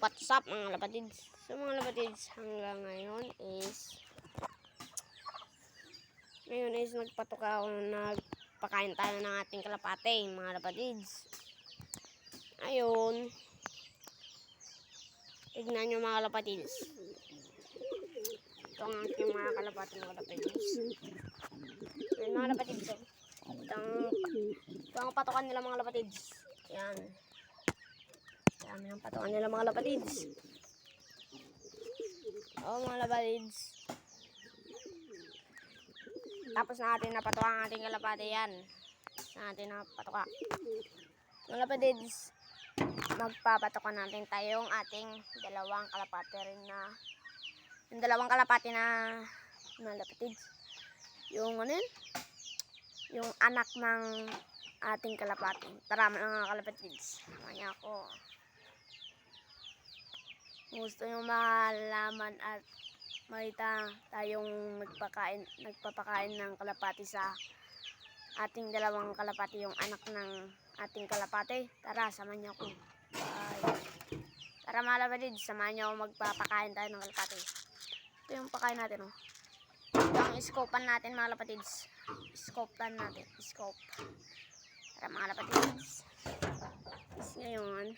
what's up mga lapatids? So mga lapatids, hanggang ngayon is nagpatuka ako, nagpakain tayo ng ating kalapate mga lapatids. Ayun, tignan nyo mga lapatids. Ito ang ating mga kalapate mga lapatids. Ayun mga lapatids, ito ang patukan nila mga lapatids. Yan. Dami ang patukan nila mga lapatids. Mga lapatids. Tapos natin napatuka ang ating kalapate yan. Natin napatuka. Mga lapatids, magpapatuka natin tayong ating dalawang kalapate rin na yung dalawang kalapate na mga lapatids. Yung ano yun? Yung anak ng ating kalapate. Tara mga kalapatids. Mamaya ako. Gusto nyo malaman at makita tayong nagpapakain ng kalapati sa ating dalawang kalapati, yung anak ng ating kalapate. Tara, samahan nyo ako. Tara mga lapatids, samahan nyo ako, magpapakain tayo ng kalapati. Ito yung pakain natin, oh. Ito ang iskopan natin mga lapatids. Iskopan natin, iskop. Tara mga lapatids. Is ngayon,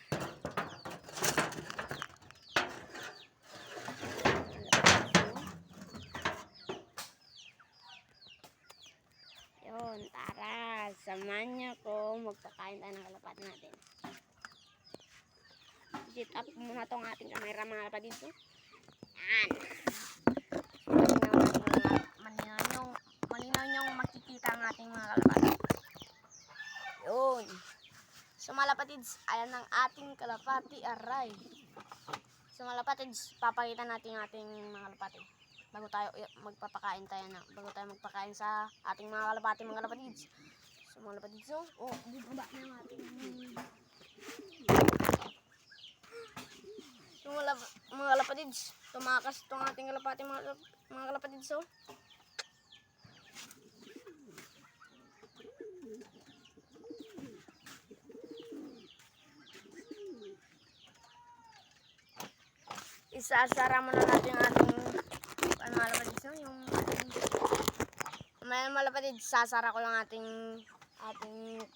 tara, samahan niyo ko, magpakain tayo ng kalapati natin. Sit up muna tong ating kamera mga kapatid. Yan. Malinaw niyong makikita ang ating mga kalapati. Yun. So mga lapatids, ayan ang ating kalapati, aray. So mga lapatids, papakita natin ang ating mga kalapati. Bago tayo magpakain sa ating mga kalapati mga lapatids. So mga lapatids, bumaba na yung ating so mga lapatids, tumakas itong ating kalapati mga kalapatids. Isasara muna natin yung ating mga lapatids, yung mga lapatids, sasara ko lang ating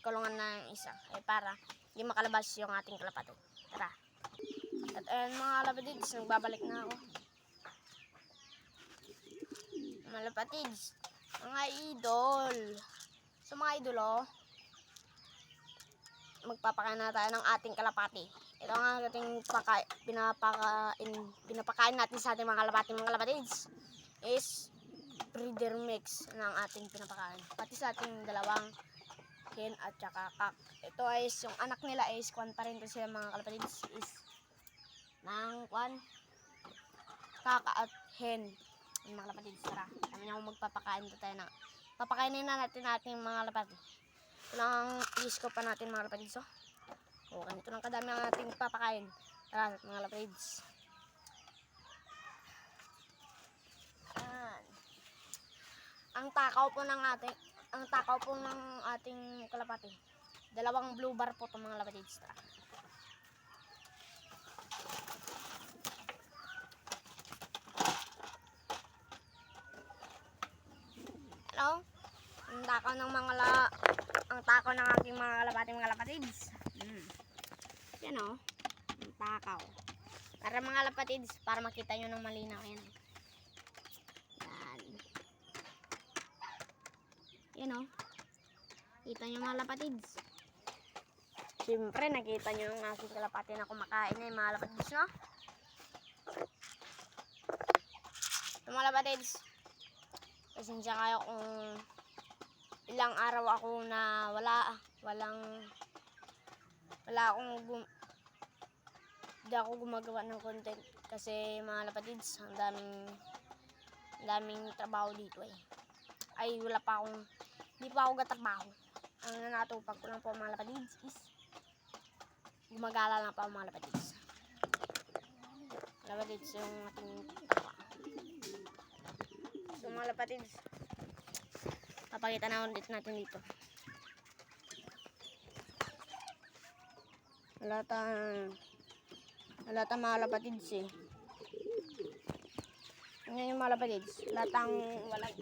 kulungan ng isa para hindi makalabas yung ating kalapati. Tara. At ayun mga lapatids, nagbabalik na ako. Mga lapatids, mga idol. So mga idol, magpapakain na tayo ng ating kalapati. Ito ang ating pinapakain natin sa ating mga kalapatids is breeder mix ng ating pinapakain. Pati sa ating dalawang hen at saka kak. Ito ay yung anak nila is kwan pa rin kasi mga kalapatids is ng kwan kaka at hen. Yung mga kalapatids, tara. Kami na magpapakain tayo na. Papakainin na natin ating mga kalapatids. Ito lang isko pa natin mga kalapatids. Ganito lang kadami ang ating papakain. Tara mga lapatids. Ang takaw po ng ating kalapati. Dalawang blue bar po itong mga lapatids. Tara. Hello? Ang takaw ng aking mga lapatids. Yan ang takaw. Para mga lapatids, para makita nyo ng malinaw yan. Yan kita nyo mga lapatids. Siyempre nakita nyo yung aking kalapati na kumakain na yung mga lapatids, no? Ito mga lapatids, pasensya kayo kung ilang araw ako na hindi ako gumagawa ng content kasi mga lapatids, ang daming trabaho dito hindi pa ako gatrabaho. Ang natupag ko lang po mga lapatids is gumagala lang pa mga lapatids. Lapatids yung ating so mga lapatids, papakita na ulit natin dito. Lahat ang mga lapatids eh. Yan yung mga lapatids. Lahat ang walang,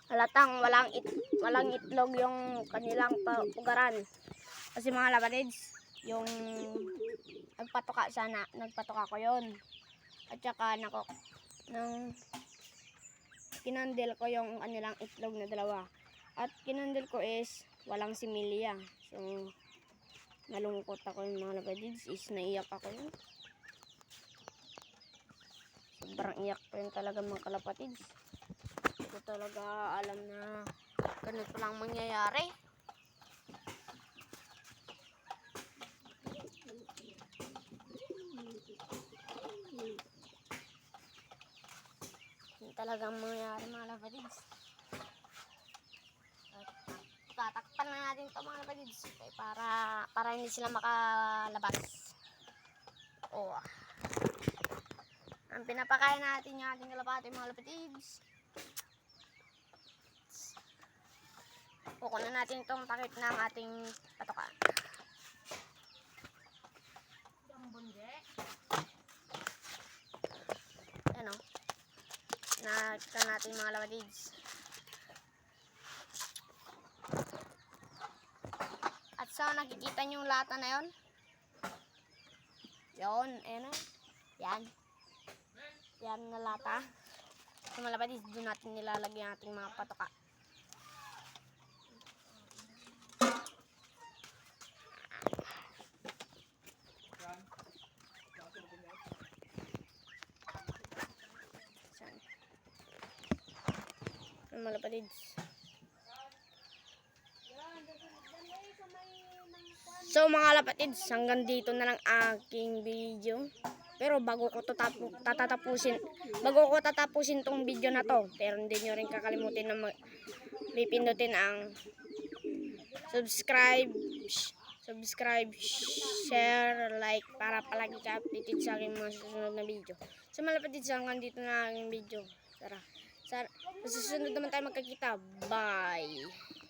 halatang walang itlog yung kanilang pugaran. Kasi mga lapatids, yung nagpatuka ko yon. At saka kinandil ko yung kanilang itlog na dalawa. At kinandil ko is walang similya. So, nalungkot ako yung mga lapatids is naiyak ako yun. Sobrang iyak pa yun talaga mga kalapatids. Hindi ko talaga alam na ganito lang mangyayari. Hindi talagang mangyayari mga lapatids. Tatakpan na natin ito mga lapatids. Okay, para hindi sila makalabas. Oh. Ang pinapakain natin yung ating kalapati mga lapatids. Kukunan natin itong takip ng ating patoka. Ano? Nakita natin mga lapatids. At so, nakikita nyo yung lata na yun? Yun, ayan o. Yan. Yan na lata. So, mga lapatids, doon natin nilalagay ang ating mga patoka. Mga lapatids. So mga lapatids, hanggang dito na lang aking video. Pero bago ko tatapusin tong video na to, pero hindi nyo rin kakalimutin na pipindutin ang subscribe, share, like para palagi ka updated sa aking mga susunod na video. So mga lapatids, hanggang dito na aking video. Sa susunod naman tayo magkakita. Bye!